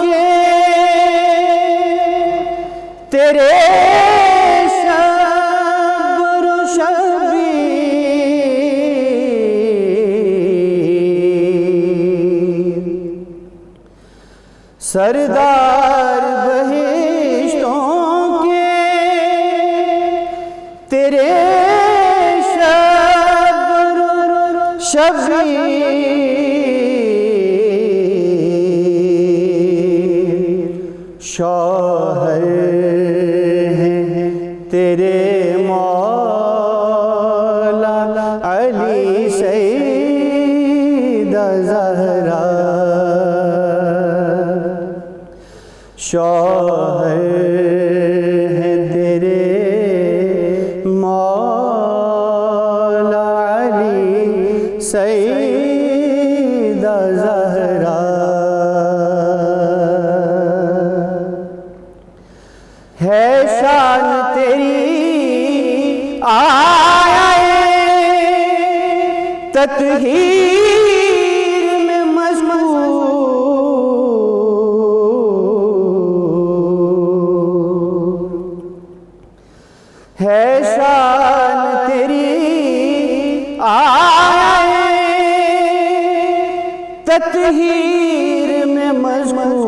کے تیرے شبر و شبیر، سردار بہشتوں کے تیرے شبیر، شوہر ہیں تیرے مولا علی سیدہ زہرا، شوہر ہیں تیرے مولا علی سیدہ زہرا، ہے شان تیری آئے تطہیر میں مذکور، ہے شان تیری آئے تطہیر میں مذکور،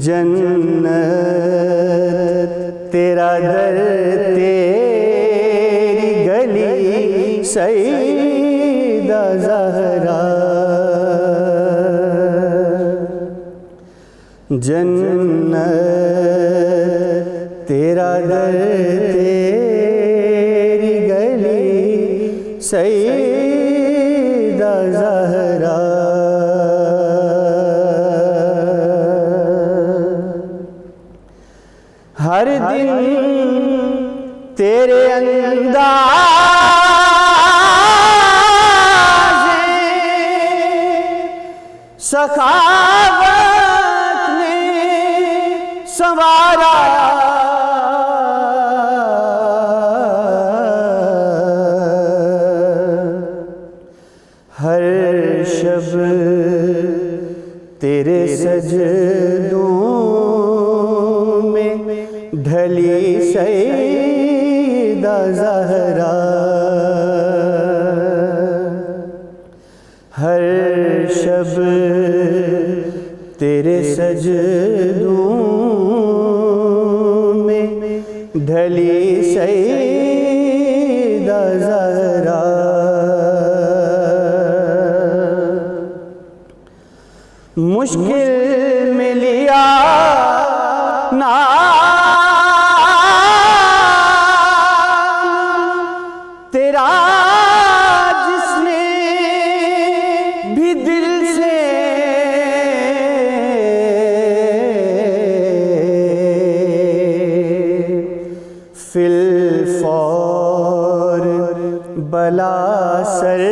جنت تیرا در تیری گلی سیدہ زہرا، جنت تیرا در تیری گلی سیدہ زہرا، ہر دن تیرے انداز سخاوت نے سنوارا، ہر شب تیرے سجدوں میں ڈھلی سیدہ زہرا، شب تیرے سجدوں میں ڈھلی سیدہ زہرا، مشکل میں لیا نام تیرا جس نے بھی دل سے فی الفور بلا سر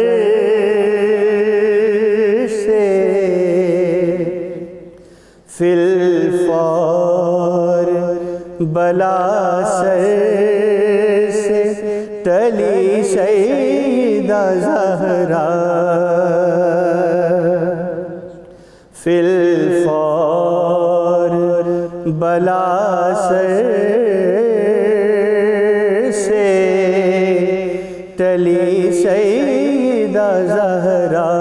سے، فی الفور بلا سر سے ٹلی سیدہ زہرا، فی الفور بلا سر سے ٹلی سیدہ زہرا،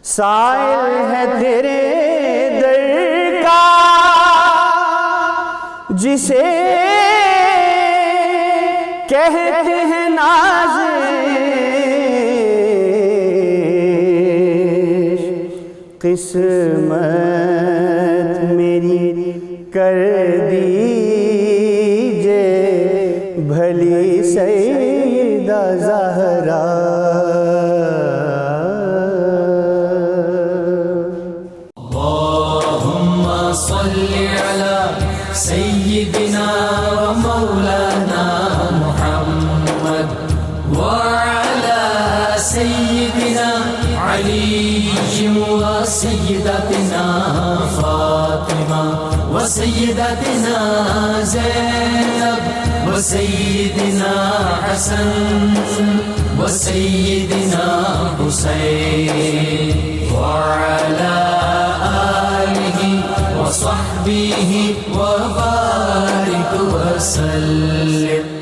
سائل ہے تیرے در کا جسے کہتے ہیں نازش، قسمت میری کر دیجے بھلی سیدہ زہرا، صل على سيدنا ومولانا محمد وعلى سيدنا علي وسيدتنا فاطمة وسيدتنا زينب وسيدنا حسن وسيدنا حسين وعلى آله وصحبه وبارك وسلم.